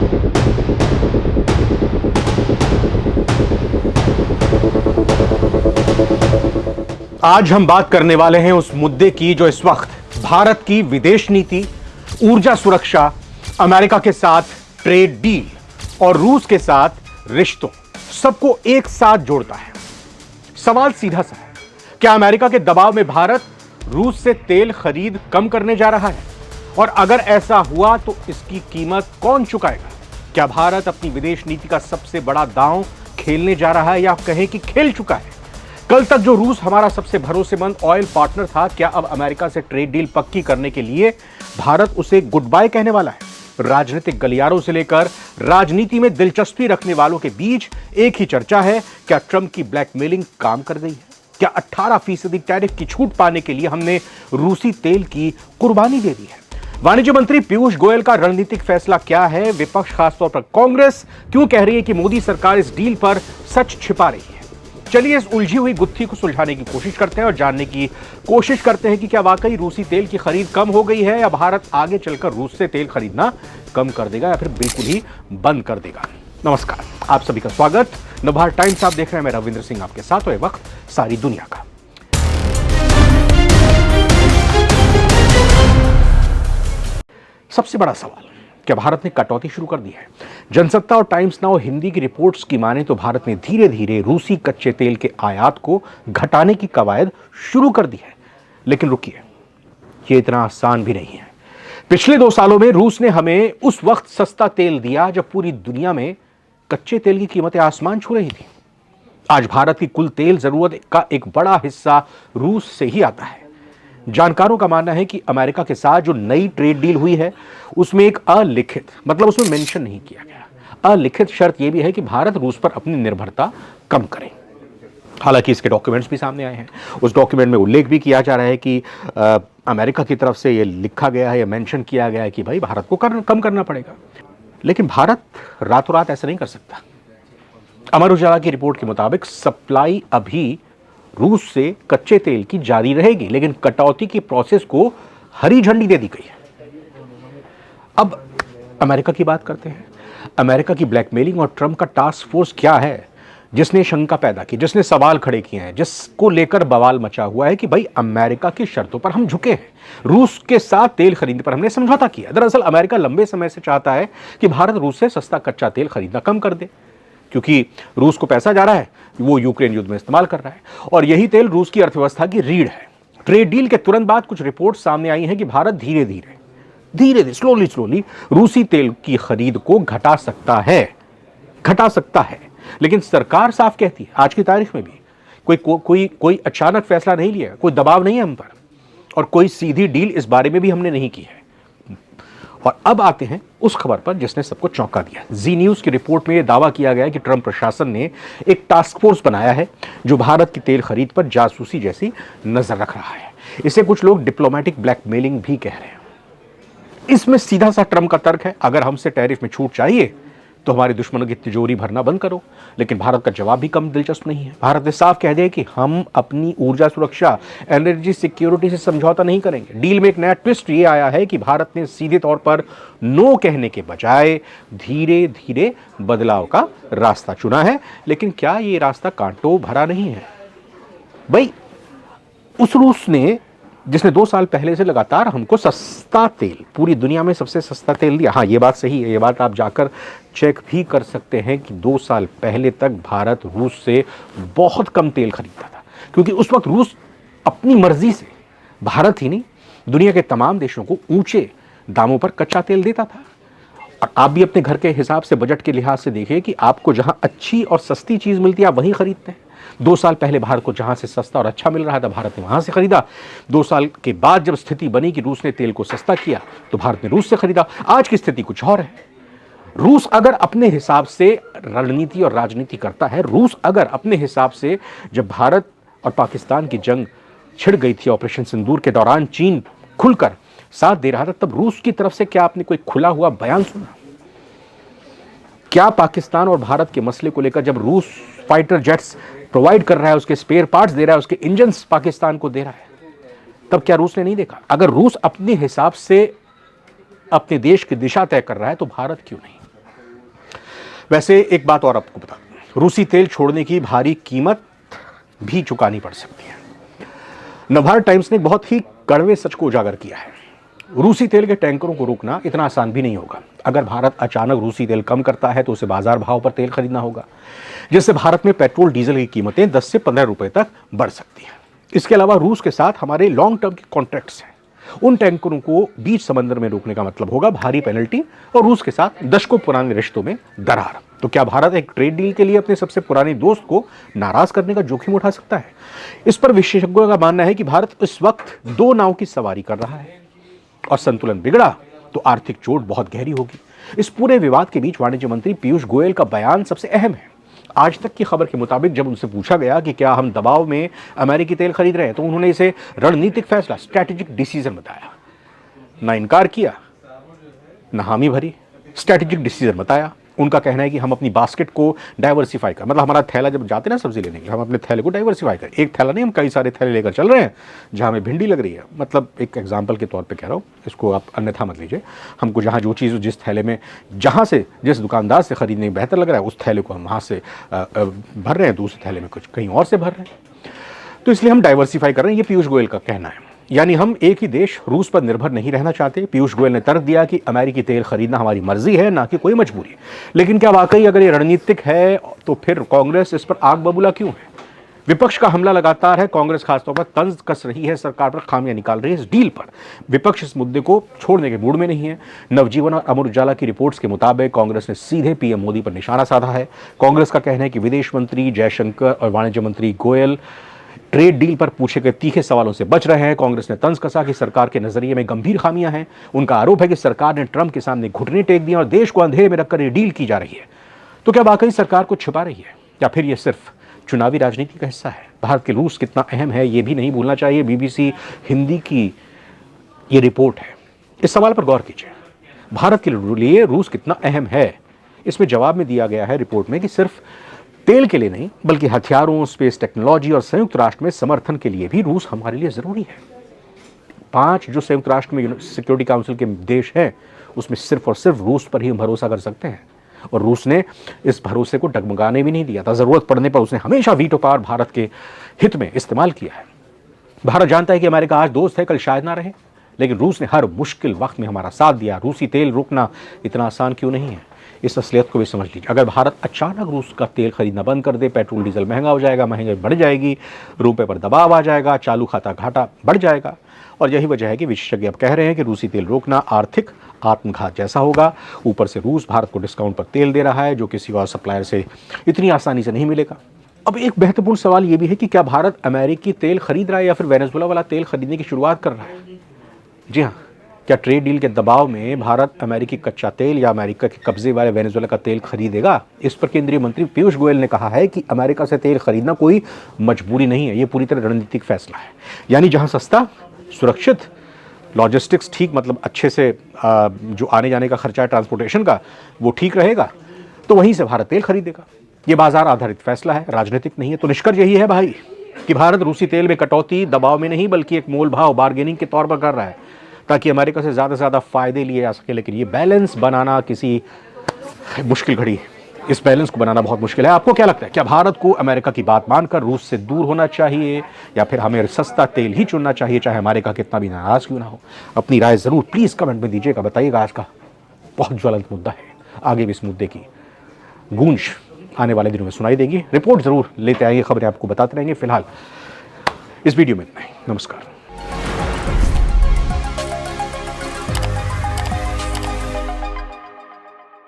आज हम बात करने वाले हैं उस मुद्दे की जो इस वक्त भारत की विदेश नीति, ऊर्जा सुरक्षा, अमेरिका के साथ ट्रेड डील और रूस के साथ रिश्तों सबको एक साथ जोड़ता है। सवाल सीधा सा है, क्या अमेरिका के दबाव में भारत रूस से तेल खरीद कम करने जा रहा है? और अगर ऐसा हुआ तो इसकी कीमत कौन चुकाएगा? क्या भारत अपनी विदेश नीति का सबसे बड़ा दांव खेलने जा रहा है या कहें कि खेल चुका है? कल तक जो रूस हमारा सबसे भरोसेमंद ऑयल पार्टनर था, क्या अब अमेरिका से ट्रेड डील पक्की करने के लिए भारत उसे गुड बाय कहने वाला है? राजनीतिक गलियारों से लेकर राजनीति में दिलचस्पी रखने वालों के बीच एक ही चर्चा है, क्या ट्रंप की ब्लैकमेलिंग काम कर गई है? क्या 18% टैरिफ की छूट पाने के लिए हमने रूसी तेल की कुर्बानी दे दी है? वाणिज्य मंत्री पीयूष गोयल का रणनीतिक फैसला क्या है? विपक्ष, खासतौर पर कांग्रेस, क्यों कह रही है कि मोदी सरकार इस डील पर सच छिपा रही है? चलिए इस उलझी हुई गुत्थी को सुलझाने की कोशिश करते हैं और जानने की कोशिश करते हैं कि क्या वाकई रूसी तेल की खरीद कम हो गई है या भारत आगे चलकर रूस से तेल खरीदना कम कर देगा या फिर बिल्कुल ही बंद कर देगा। नमस्कार, आप सभी का स्वागत। नवभारत टाइम्स आप देख रहे हैं, मैं रविंद्र सिंह आपके साथ, और वक्त सारी दुनिया का। सबसे बड़ा सवाल, क्या भारत ने कटौती शुरू कर दी है? जनसत्ता और टाइम्स नाउ हिंदी की रिपोर्ट्स की माने तो भारत ने धीरे धीरे रूसी कच्चे तेल के आयात को घटाने की कवायद शुरू कर दी है। लेकिन रुकिए, ये इतना आसान भी नहीं है। पिछले 2 सालों में रूस ने हमें उस वक्त सस्ता तेल दिया जब पूरी दुनिया में कच्चे तेल की कीमतें आसमान छू रही थी। आज भारत की कुल तेल जरूरत का एक बड़ा हिस्सा रूस से ही आता है। जानकारों का मानना है कि अमेरिका के साथ जो नई ट्रेड डील हुई है उसमें एक अलिखित, मतलब उसमें मेंशन नहीं किया गया, अलिखित शर्त यह भी है कि भारत रूस पर अपनी निर्भरता कम करे। हालांकि इसके डॉक्यूमेंट्स भी सामने आए हैं। उस डॉक्यूमेंट में उल्लेख भी किया जा रहा है कि अमेरिका की तरफ से यह लिखा गया है या मेंशन किया गया है कि भाई भारत को कम करना पड़ेगा। लेकिन भारत रातों रात ऐसा नहीं कर सकता। अमर उजाला की रिपोर्ट के मुताबिक सप्लाई अभी रूस से कच्चे तेल की जारी रहेगी, लेकिन कटौती की प्रोसेस को हरी झंडी दे दी गई है। अब अमेरिका की बात करते हैं। अमेरिका की ब्लैकमेलिंग और ट्रंप का टास्क फोर्स क्या है जिसने शंका पैदा की, जिसने सवाल खड़े किए हैं, जिसको लेकर बवाल मचा हुआ है कि भाई अमेरिका की शर्तों पर हम झुके हैं, रूस के साथ तेल खरीदने पर हमने समझौता किया। दरअसल अमेरिका लंबे समय से चाहता है कि भारत रूस से सस्ता कच्चा तेल खरीदना कम कर दे, क्योंकि रूस को पैसा जा रहा है, वो यूक्रेन युद्ध में इस्तेमाल कर रहा है और यही तेल रूस की अर्थव्यवस्था की रीढ़ है। ट्रेड डील के तुरंत बाद कुछ रिपोर्ट सामने आई हैं कि भारत धीरे धीरे स्लोली रूसी तेल की खरीद को घटा सकता है। लेकिन सरकार साफ कहती है, आज की तारीख में भी कोई अचानक फैसला नहीं लिया, कोई दबाव नहीं है हम पर, और कोई सीधी डील इस बारे में भी हमने नहीं की है। और अब आते हैं उस खबर पर जिसने सबको चौंका दिया। जी न्यूज की रिपोर्ट में यह दावा किया गया है कि ट्रंप प्रशासन ने एक टास्क फोर्स बनाया है जो भारत की तेल खरीद पर जासूसी जैसी नजर रख रहा है। इसे कुछ लोग डिप्लोमेटिक ब्लैकमेलिंग भी कह रहे हैं। इसमें सीधा सा ट्रंप का तर्क है, अगर हमसे टैरिफ में छूट चाहिए तो हमारे दुश्मनों की तिजोरी भरना बंद करो। लेकिन भारत का जवाब भी कम दिलचस्प नहीं है। भारत ने साफ कह दिया कि हम अपनी ऊर्जा सुरक्षा, एनर्जी सिक्योरिटी से समझौता नहीं करेंगे। डील में एक नया ट्विस्ट ये आया है कि भारत ने सीधे तौर पर नो कहने के बजाय धीरे धीरे बदलाव का रास्ता चुना है। लेकिन क्या ये रास्ता कांटों भरा नहीं है? भाई उस रूस ने जिसने 2 साल पहले से लगातार हमको सस्ता तेल, पूरी दुनिया में सबसे सस्ता तेल दिया। हाँ, ये बात सही है, ये बात आप जाकर चेक भी कर सकते हैं कि 2 साल पहले तक भारत रूस से बहुत कम तेल खरीदता था, क्योंकि उस वक्त रूस अपनी मर्जी से, भारत ही नहीं दुनिया के तमाम देशों को ऊंचे दामों पर कच्चा तेल देता था। और आप भी अपने घर के हिसाब से, बजट के लिहाज से देखिए कि आपको जहां अच्छी और सस्ती चीज मिलती है आप वहीं खरीदते हैं। 2 साल पहले भारत को जहां से सस्ता और अच्छा मिल रहा था भारत ने वहां से खरीदा। 2 साल के बाद जब स्थिति बनी कि रूस ने तेल को सस्ता किया तो भारत ने रूस से खरीदा। आज की स्थिति कुछ और है। रूस अगर अपने हिसाब से रणनीति और राजनीति करता है, रूस अगर अपने हिसाब से, जब भारत और पाकिस्तान की जंग छिड़ गई थी ऑपरेशन सिंदूर के दौरान, चीन खुलकर साथ दे रहा था, तब रूस की तरफ से क्या आपने कोई खुला हुआ बयान सुना? क्या पाकिस्तान और भारत के मसले को लेकर जब रूस फाइटर जेट्स प्रोवाइड कर रहा है, उसके स्पेयर पार्ट्स दे रहा है, उसके इंजन्स पाकिस्तान को दे रहा है, तब क्या रूस ने नहीं देखा? अगर रूस अपने हिसाब से अपने देश की दिशा तय कर रहा है तो भारत क्यों नहीं? वैसे एक बात और आपको बता दूं, रूसी तेल छोड़ने की भारी कीमत भी चुकानी पड़ सकती है। नवभारत टाइम्स ने बहुत ही कड़वे सच को उजागर किया है। रूसी तेल के टैंकरों को रोकना इतना आसान भी नहीं होगा। अगर भारत अचानक रूसी तेल कम करता है तो उसे बाजार भाव पर तेल खरीदना होगा, जिससे भारत में पेट्रोल डीजल की कीमतें 10 से 15 रुपए तक बढ़ सकती हैं। इसके अलावा रूस के साथ हमारे लॉन्ग टर्म के कॉन्ट्रैक्ट्स हैं। उन टैंकरों को बीच समंदर में रोकने का मतलब होगा भारी पेनल्टी और रूस के साथ दशकों पुराने रिश्तों में दरार। तो क्या भारत एक ट्रेड डील के लिए अपने सबसे पुराने दोस्त को नाराज करने का जोखिम उठा सकता है? इस पर विशेषज्ञों का मानना है कि भारत इस वक्त दो नाव की सवारी कर रहा है और संतुलन बिगड़ा तो आर्थिक चोट बहुत गहरी होगी। इस पूरे विवाद के बीच वाणिज्य मंत्री पीयूष गोयल का बयान सबसे अहम है। आज तक की खबर के मुताबिक जब उनसे पूछा गया कि क्या हम दबाव में अमेरिकी तेल खरीद रहे हैं, तो उन्होंने इसे रणनीतिक फैसला, स्ट्रैटेजिक डिसीजन बताया। ना इनकार किया, ना हामी भरी, स्ट्रैटेजिक डिसीजन बताया। उनका कहना है कि हम अपनी बास्केट को डाइवर्सिफाई कर, मतलब हमारा थैला जब जाते ना सब्जी लेने के लिए, हम अपने थैले को डाइवर्सिफाई करें। एक थैला नहीं, हम कई सारे थैले लेकर चल रहे हैं। जहाँ हमें भिंडी लग रही है, मतलब एक एग्जाम्पल के तौर पे कह रहा हूँ, इसको आप अन्यथा मत लीजिए। हमको जहाँ जो चीज़ जिस थैले में, जहाँ से जिस दुकानदार से खरीदने बेहतर लग रहा है, उस थैले को हम वहाँ से भर रहे हैं, दूसरे थैले में कुछ कहीं और से भर रहे हैं। तो इसलिए हम डाइवर्सिफाई कर रहे हैं, ये पीयूष गोयल का कहना है। यानी हम एक ही देश रूस पर निर्भर नहीं रहना चाहते। पीयूष गोयल ने तर्क दिया कि अमेरिकी तेल खरीदना हमारी मर्जी है, ना कि कोई मजबूरी। लेकिन क्या वाकई अगर ये रणनीतिक है तो फिर कांग्रेस इस पर आग बबूला क्यों है? विपक्ष का हमला लगातार है। कांग्रेस खासतौर पर तंज कस रही है, सरकार पर खामियां निकाल रही है इस डील पर। विपक्ष इस मुद्दे को छोड़ने के मूड में नहीं है। नवजीवन और अमर उजाला की रिपोर्ट्स के मुताबिक कांग्रेस ने सीधे पीएम मोदी पर निशाना साधा है। कांग्रेस का कहना है कि विदेश मंत्री जयशंकर और वाणिज्य मंत्री गोयल ट्रेड डील पर पूछे गए तीखे सवालों से बच रहे हैं। कांग्रेस ने तंज कसा कि सरकार के नजरिए में गंभीर खामियां हैं। उनका आरोप है कि सरकार ने ट्रंप के सामने घुटने टेक दिए और देश को अंधेरे में रखकर ये डील की जा रही है। तो क्या वाकई सरकार को छिपा रही है, या फिर ये सिर्फ चुनावी राजनीति का हिस्सा है? भारत के रूस कितना अहम है, ये भी नहीं भूलना चाहिए। बीबीसी हिंदी की ये रिपोर्ट है। इस सवाल पर गौर कीजिए, भारत के लिए रूस कितना अहम है। इसमें जवाब में दिया गया है रिपोर्ट में कि सिर्फ तेल के लिए नहीं, बल्कि हथियारों, स्पेस टेक्नोलॉजी और संयुक्त राष्ट्र में समर्थन के लिए भी रूस हमारे लिए जरूरी है। 5 जो संयुक्त राष्ट्र में सिक्योरिटी काउंसिल के देश हैं, उसमें सिर्फ और सिर्फ रूस पर ही हम भरोसा कर सकते हैं। और रूस ने इस भरोसे को डगमगाने भी नहीं दिया था। जरूरत पड़ने पर उसने हमेशा वीटो पावर भारत के हित में इस्तेमाल किया है। भारत जानता है कि अमेरिका आज दोस्त है, कल शायद ना रहे, लेकिन रूस ने हर मुश्किल वक्त में हमारा साथ दिया। रूसी तेल रोकना इतना आसान क्यों नहीं है, इस असलियत को भी समझ लीजिए। अगर भारत अचानक रूस का तेल खरीदना बंद कर दे, पेट्रोल डीजल महंगा हो जाएगा, महंगाई बढ़ जाएगी, रुपए पर दबाव आ जाएगा, चालू खाता घाटा बढ़ जाएगा। और यही वजह है कि विशेषज्ञ अब कह रहे हैं कि रूसी तेल रोकना आर्थिक आत्मघात जैसा होगा। ऊपर से रूस भारत को डिस्काउंट पर तेल दे रहा है, जो किसी और सप्लायर से इतनी आसानी से नहीं मिलेगा। अब एक महत्वपूर्ण सवाल यह भी है कि क्या भारत अमेरिकी तेल खरीद रहा है या फिर वेनेजुएला वाला तेल खरीदने की शुरुआत कर रहा है? जी हाँ, क्या ट्रेड डील के दबाव में भारत अमेरिकी कच्चा तेल या अमेरिका के कब्जे वाले वेनेजुएला का तेल खरीदेगा? इस पर केंद्रीय मंत्री पीयूष गोयल ने कहा है कि अमेरिका से तेल खरीदना कोई मजबूरी नहीं है, ये पूरी तरह रणनीतिक फैसला है। यानी जहां सस्ता, सुरक्षित, लॉजिस्टिक्स ठीक, मतलब अच्छे से जो आने जाने का खर्चा है ट्रांसपोर्टेशन का, वो ठीक रहेगा, तो वहीं से भारत तेल खरीदेगा। ये बाजार आधारित फैसला है, राजनीतिक नहीं है। तो निष्कर्ष यही है भाई कि भारत रूसी तेल में कटौती दबाव में नहीं, बल्कि एक मोल भाव, बार्गेनिंग के तौर पर कर रहा है, ताकि अमेरिका से ज़्यादा फायदे लिए जा सके। लेकिन ये बैलेंस बनाना किसी मुश्किल घड़ी, इस बैलेंस को बनाना बहुत मुश्किल है। आपको क्या लगता है, क्या भारत को अमेरिका की बात मानकर रूस से दूर होना चाहिए, या फिर हमें सस्ता तेल ही चुनना चाहिए, चाहे अमेरिका कितना भी नाराज क्यों ना हो? अपनी राय जरूर प्लीज कमेंट में दीजिएगा, बताइएगा। आज का बहुत ज्वलंत मुद्दा है, आगे भी इस मुद्दे की गूंज आने वाले दिनों में सुनाई देगी। रिपोर्ट जरूर लेते आएंगे, खबरें आपको बताते रहेंगे। फिलहाल इस वीडियो में इतना ही। नमस्कार।